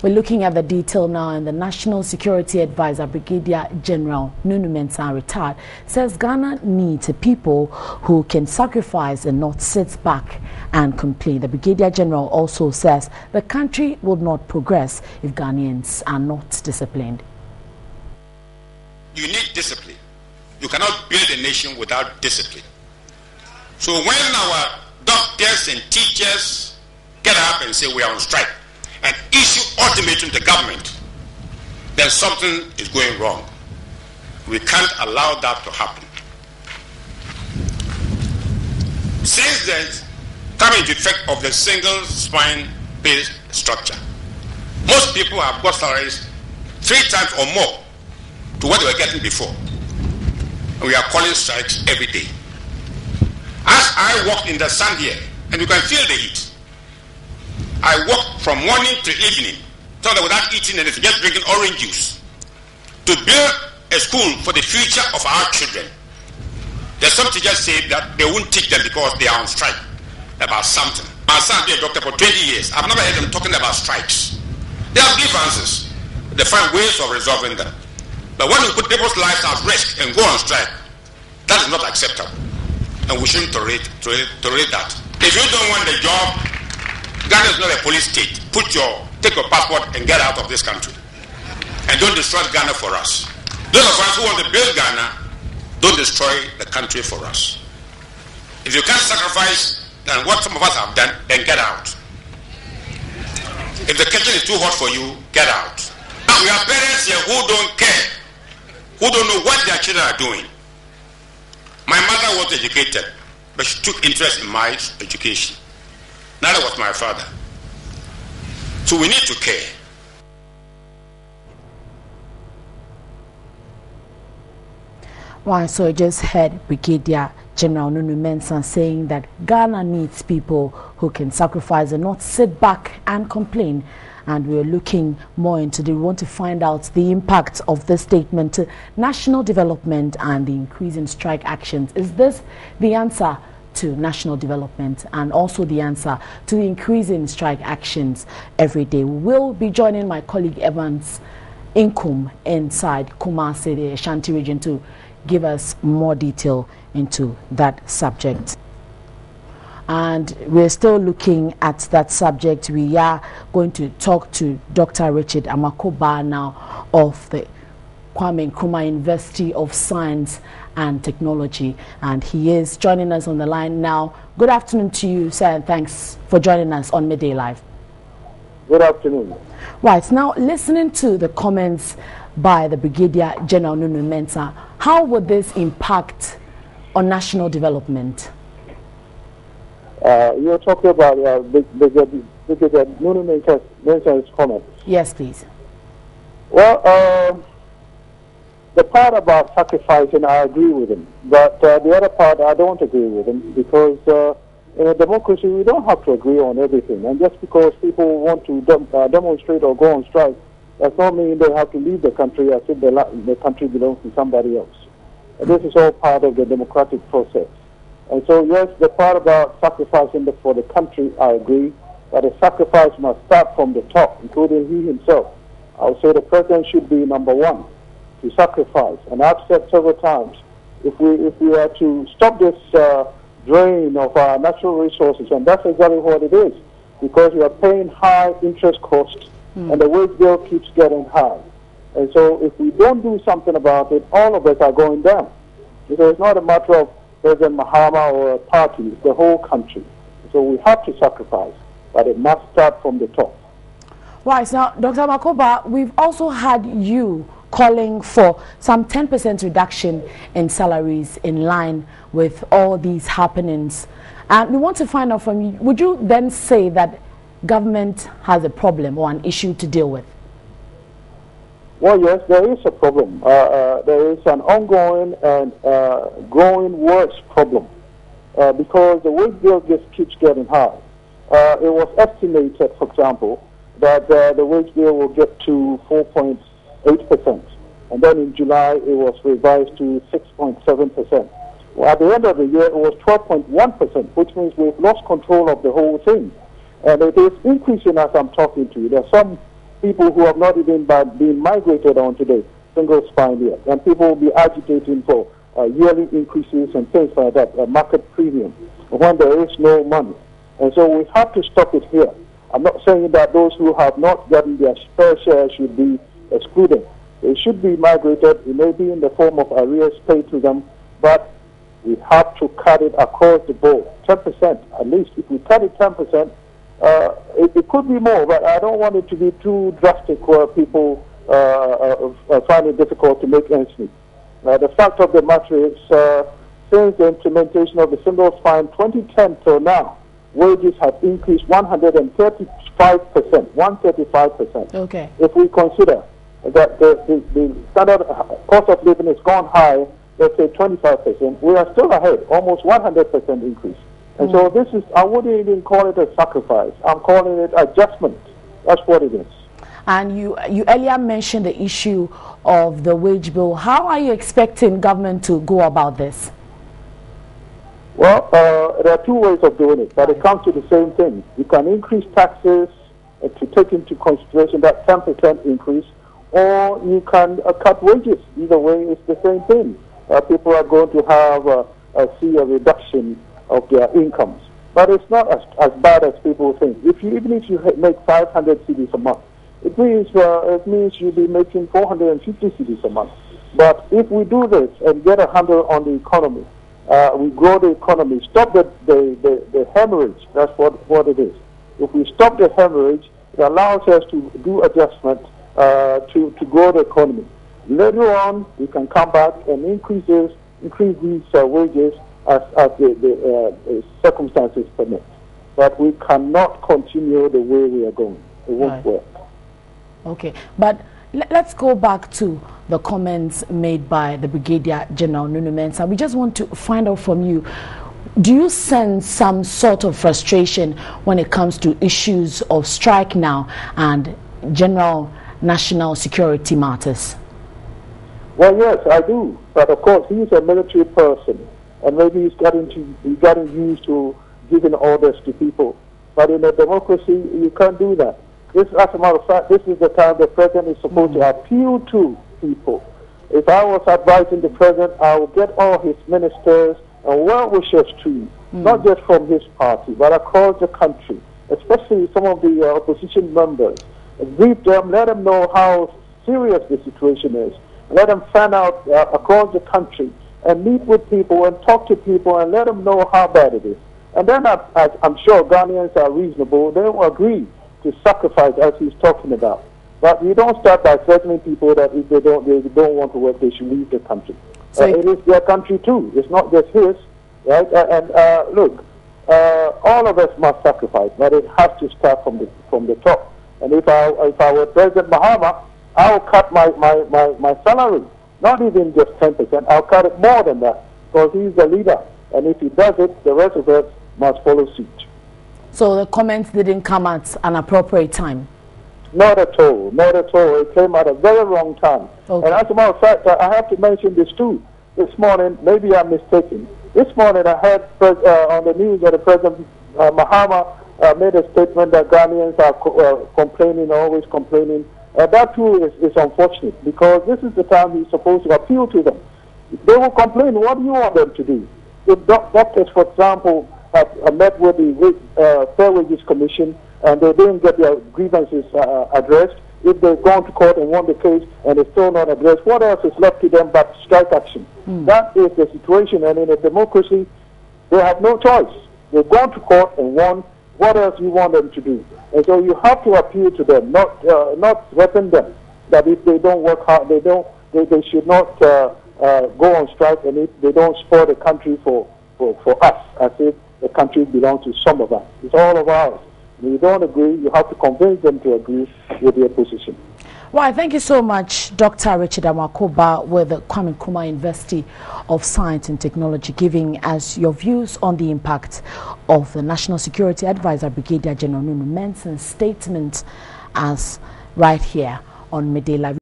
We're looking at the detail now, and the National Security Advisor, Brigadier General Nunoo Mensah, retired, says Ghana needs people who can sacrifice and not sit back and complain. The Brigadier General also says the country will not progress if Ghanaians are not disciplined. You need discipline. You cannot build a nation without discipline. So when our doctors and teachers get up and say we are on strike and issue ultimatum to government, then something is going wrong. We can't allow that to happen. Since the coming into effect of the single spine pay structure, most people have got salaries 3 times or more to what they were getting before. And we are calling strikes every day. As I walk in the sun here, and you can feel the heat, I walk from morning to evening, so that without eating anything, just drinking orange juice, to build a school for the future of our children. There's some teachers say that they won't teach them because they are on strike about something. My son been a doctor for 20 years. I've never heard them talking about strikes. They have differences. They find ways of resolving them. But when we put people's lives at risk and go on strike, that is not acceptable. And we shouldn't tolerate that. If you don't want the job, Ghana is not a police state. Take your passport and get out of this country. And don't destroy Ghana for us. Those of us who want to build Ghana, don't destroy the country for us. If you can't sacrifice than what some of us have done, then get out. If the kitchen is too hot for you, get out. Now we have parents here who don't care, who don't know what their children are doing. My mother was educated, but she took interest in my education. Neither was my father. So we need to care. Right, so I just heard Brigadier General Nunoo Mensah saying that Ghana needs people who can sacrifice and not sit back and complain. And we're looking more into we want to find out the impact of this statement to national development and the increase in strike actions. Is this the answer to national development and also the answer to the increase in strike actions every day? We'll be joining my colleague Evans Inkum inside Kumasi, the Ashanti region, to give us more detail into that subject. And we're still looking at that subject. We are going to talk to Dr. Richard Amakoba now of the Kwame Nkrumah University of Science and Technology, and he is joining us on the line now. Good afternoon to you, sir, and thanks for joining us on Midday Live. Good afternoon. Right, now listening to the comments by the Brigadier General Nunoo Mensah, how would this impact on national development? You're talking about Brigadier Nunoo Mensah's comments. Yes, please. Well, the part about sacrificing, I agree with him. But the other part, I don't agree with him, because in a democracy, we don't have to agree on everything. And just because people want to demonstrate or go on strike, does not mean they have to leave the country as if the country belongs to somebody else. And this is all part of the democratic process. And so, yes, the part about sacrificing for the country, I agree, but the sacrifice must start from the top, including he himself. I would say the president should be number one to sacrifice. And I've said several times, if we are to stop this drain of our natural resources, and that's exactly what it is, because we are paying high interest costs, and the wage bill keeps getting high. And so if we don't do something about it, all of us are going down. Because it's not a matter of President Mahama or a party, it's the whole country. So we have to sacrifice, but it must start from the top. Right, now, Dr. Makoba, we've also had you calling for some 10% reduction in salaries in line with all these happenings. And we want to find out from you, would you then say that government has a problem or an issue to deal with? Well, yes, there is a problem. There is an ongoing and growing worse problem because the wage bill just keeps getting high. It was estimated, for example, that the wage bill will get to 4.8%. And then in July, it was revised to 6.7%. Well, at the end of the year, it was 12.1%, which means we've lost control of the whole thing. And it is increasing as I'm talking to you. There are some people who have not even been migrated onto the single spine here. And people will be agitating for yearly increases and things like that, a market premium, when there is no money. And so we have to stop it here. I'm not saying that those who have not gotten their fair share should be excluded. They should be migrated. It may be in the form of arrears paid to them, but we have to cut it across the board, 10% at least. If we cut it 10%, it could be more, but I don't want it to be too drastic where people find it difficult to make ends meet. The fact of the matter is, since the implementation of the single spine 2010 till now, wages have increased 135%, 135%. Okay. If we consider that the standard cost of living has gone high, let's say 25%, we are still ahead, almost 100% increase. And so this is, I wouldn't even call it a sacrifice. I'm calling it adjustment. That's what it is. And you earlier mentioned the issue of the wage bill. How are you expecting government to go about this? Well, there are two ways of doing it, but it comes to the same thing. You can increase taxes to take into consideration that 10% increase, or you can cut wages. Either way, it's the same thing. People are going to have see a reduction of their incomes. But it's not as bad as people think. Even if you make 500 cedis a month, it means you'll be making 450 cedis a month. But if we do this and get a handle on the economy, we grow the economy, stop the hemorrhage. That's what it is. If we stop the hemorrhage, it allows us to do adjustment to grow the economy. Later on, we can come back and increase these wages as the circumstances permit. But we cannot continue the way we are going. It won't work. Okay, but let's go back to the comments made by the Brigadier General Nunoo Mensah. We just want to find out from you, do you sense some sort of frustration when it comes to issues of strike now and general national security matters? Well, yes, I do. But of course, he's a military person, and maybe he's gotten used to giving orders to people. But in a democracy, you can't do that. As a matter of fact, this is the time the president is supposed to appeal to people. If I was advising the president, I would get all his ministers and well-wishers too, not just from his party, but across the country, especially some of the opposition members. Brief them, let them know how serious the situation is. Let them fan out across the country and meet with people and talk to people and let them know how bad it is. And then I'm sure Ghanaians are reasonable. They will agree to sacrifice as he's talking about. But you don't start by threatening people that if they don't want to work, they should leave the country. So it is their country too. It's not just his, right? Look, all of us must sacrifice, but it has to start from the top. And if I were President Mahama, I will cut my salary, not even just 10%. I'll cut it more than that because he's the leader. And if he does it, the rest of us must follow suit. So the comments didn't come at an appropriate time? Not at all. Not at all. It came at a very wrong time. Okay. And as a matter of fact, I have to mention this too. This morning, maybe I'm mistaken. This morning I heard on the news that the President Mahama made a statement that Ghanaians are complaining, always complaining. That too is unfortunate because this is the time he's supposed to appeal to them. If they will complain, what do you want them to do? If doctors, for example, have met with the Fair Wages Commission and they didn't get their grievances addressed, if they've gone to court and won the case and it's still not addressed, what else is left to them but strike action? That is the situation, and in a democracy, they have no choice. They've gone to court and won. What else do you want them to do? And so you have to appeal to them, not threaten them. That if they don't work hard, they should not go on strike, and if they don't spoil the country for us, as if the country belongs to some of us. It's all of ours. When you don't agree, you have to convince them to agree with their position. Well, thank you so much, Dr. Richard Amakoba with the Kwame Nkrumah University of Science and Technology, giving us your views on the impact of the National Security Advisor, Brigadier General Nunoo Mensah's statement as right here on Midday Live.